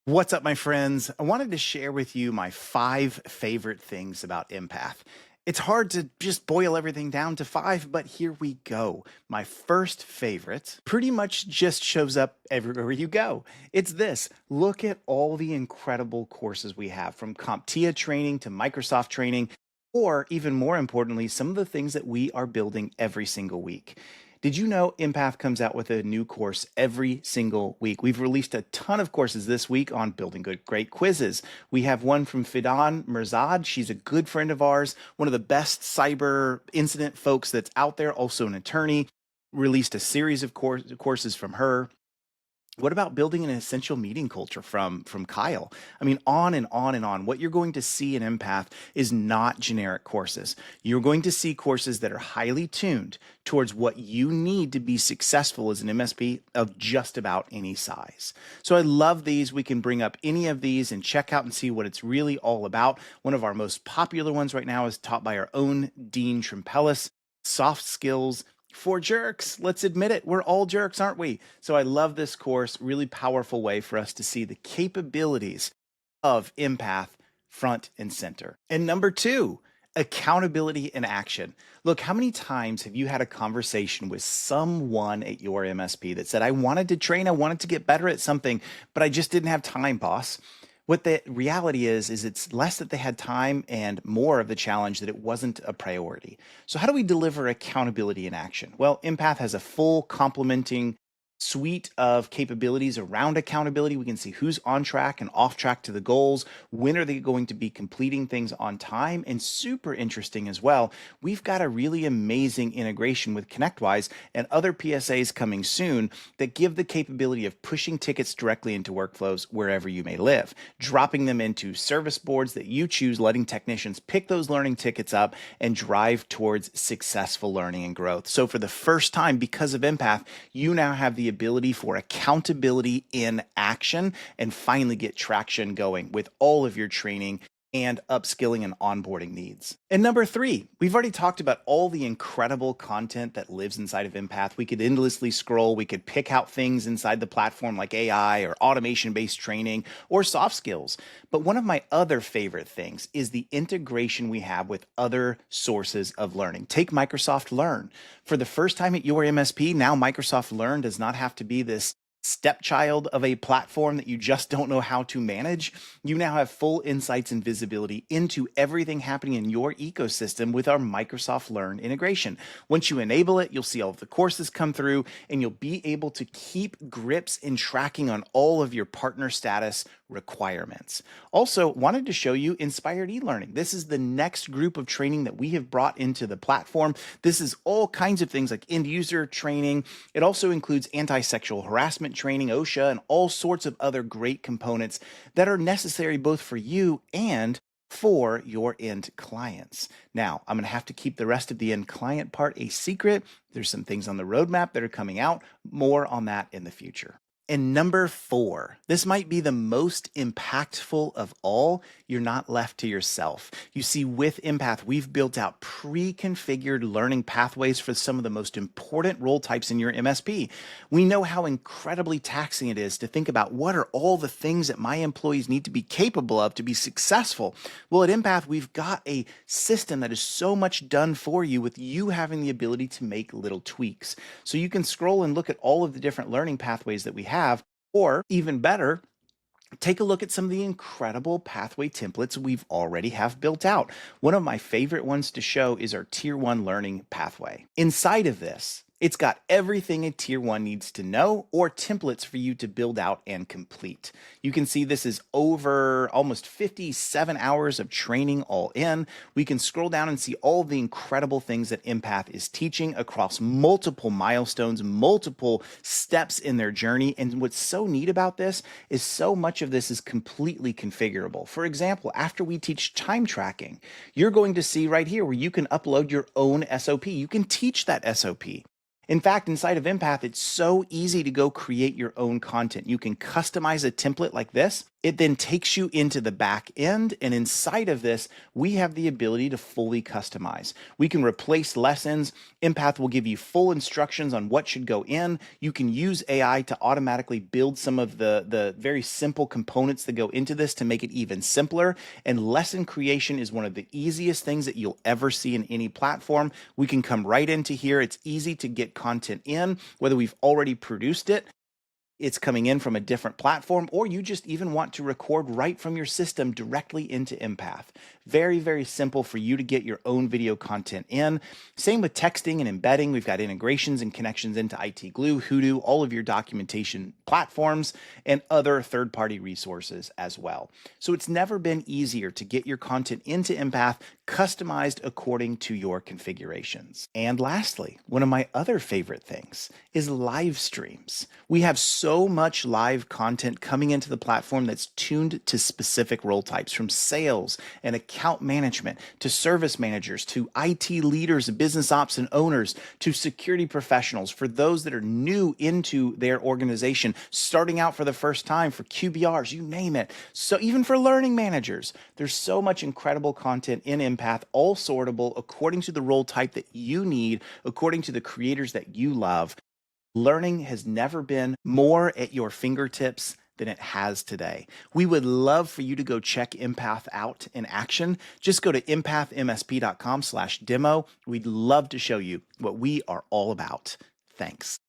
What's up, my friends? I wanted to share with you my 5 favorite things about Empath. It's hard to just boil everything down to 5, but here we go. My first favorite pretty much just shows up everywhere you go. It's this. Look at all the incredible courses we have, from CompTIA training to Microsoft training, or even more importantly, some of the things that we are building every single week. Did you know Empath comes out with a new course every single week? We've released a ton of courses this week on building good, great quizzes. We have one from Fidan Mirzad. She's a good friend of ours, one of the best cyber incident folks that's out there, also an attorney. Released a series of courses from her. What about building an essential meeting culture from Kyle? I mean, on and on and on. What you're going to see in Empath is not generic courses. You're going to see courses that are highly tuned towards what you need to be successful as an MSP of just about any size. So I love these. We can bring up any of these and check out and see what it's really all about. One of our most popular ones right now is taught by our own Dean Trimpelis, Soft Skills for Jerks. Let's admit it, we're all jerks, aren't we? So I love this course, really powerful way for us to see the capabilities of Empath front and center. And number 2, accountability in action. Look, how many times have you had a conversation with someone at your MSP that said, I wanted to train, I wanted to get better at something, but I just didn't have time, boss? What the reality is it's less that they had time and more of the challenge that it wasn't a priority. So how do we deliver accountability in action? Well, Empath has a full complementing suite of capabilities around accountability. We can see who's on track and off track to the goals. When are they going to be completing things on time? And super interesting as well, we've got a really amazing integration with ConnectWise and other PSAs coming soon that give the capability of pushing tickets directly into workflows wherever you may live, dropping them into service boards that you choose, letting technicians pick those learning tickets up and drive towards successful learning and growth. So for the first time, because of Empath, you now have the ability for accountability in action and finally get traction going with all of your training and upskilling and onboarding needs. And number 3, we've already talked about all the incredible content that lives inside of Empath. We could endlessly scroll. We could pick out things inside the platform like AI or automation-based training or soft skills. But one of my other favorite things is the integration we have with other sources of learning. Take Microsoft Learn. For the first time at your MSP, now Microsoft Learn does not have to be this stepchild of a platform that you just don't know how to manage. You now have full insights and visibility into everything happening in your ecosystem with our Microsoft Learn integration. Once you enable it, you'll see all of the courses come through and you'll be able to keep grips and tracking on all of your partner status requirements. Also, wanted to show you Inspired eLearning. This is the next group of training that we have brought into the platform. This is all kinds of things like end user training. It also includes anti-sexual harassment training, OSHA, and all sorts of other great components that are necessary both for you and for your end clients. Now, I'm going to have to keep the rest of the end client part a secret. There's some things on the roadmap that are coming out. More on that in the future. And number 4, this might be the most impactful of all. You're not left to yourself. You see, with Empath, we've built out pre-configured learning pathways for some of the most important role types in your MSP. We know how incredibly taxing it is to think about what are all the things that my employees need to be capable of to be successful. Well, at Empath, we've got a system that is so much done for you with you having the ability to make little tweaks. So you can scroll and look at all of the different learning pathways that we have. Or even better, take a look at some of the incredible pathway templates we've already have built out. One of my favorite ones to show is our Tier 1 learning pathway. Inside of this, it's got everything a Tier 1 needs to know or templates for you to build out and complete. You can see this is over almost 57 hours of training all in. We can scroll down and see all the incredible things that Empath is teaching across multiple milestones, multiple steps in their journey. And what's so neat about this is so much of this is completely configurable. For example, after we teach time tracking, you're going to see right here where you can upload your own SOP. You can teach that SOP. In fact, inside of Empath, it's so easy to go create your own content. You can customize a template like this It then takes you into the back end, and inside of this, we have the ability to fully customize. We can replace lessons. Empath will give you full instructions on what should go in. You can use AI to automatically build some of the very simple components that go into this to make it even simpler. And lesson creation is one of the easiest things that you'll ever see in any platform. We can come right into here. It's easy to get content in, whether we've already produced it, it's coming in from a different platform, or you just even want to record right from your system directly into Empath. Very, very simple for you to get your own video content in. Same with texting and embedding. We've got integrations and connections into IT Glue, Hoodoo, all of your documentation platforms, and other third-party resources as well. So it's never been easier to get your content into Empath, customized according to your configurations. And lastly, one of my other favorite things is live streams. We have so much live content coming into the platform that's tuned to specific role types, from sales and account management to service managers to IT leaders, business ops and owners, to security professionals, for those that are new into their organization, starting out for the first time, for QBRs, you name it. So even for learning managers, there's so much incredible content in Empath, all sortable according to the role type that you need, according to the creators that you love. Learning has never been more at your fingertips than it has today. We would love for you to go check Empath out in action. Just go to empathmsp.com/demo. We'd love to show you what we are all about. Thanks.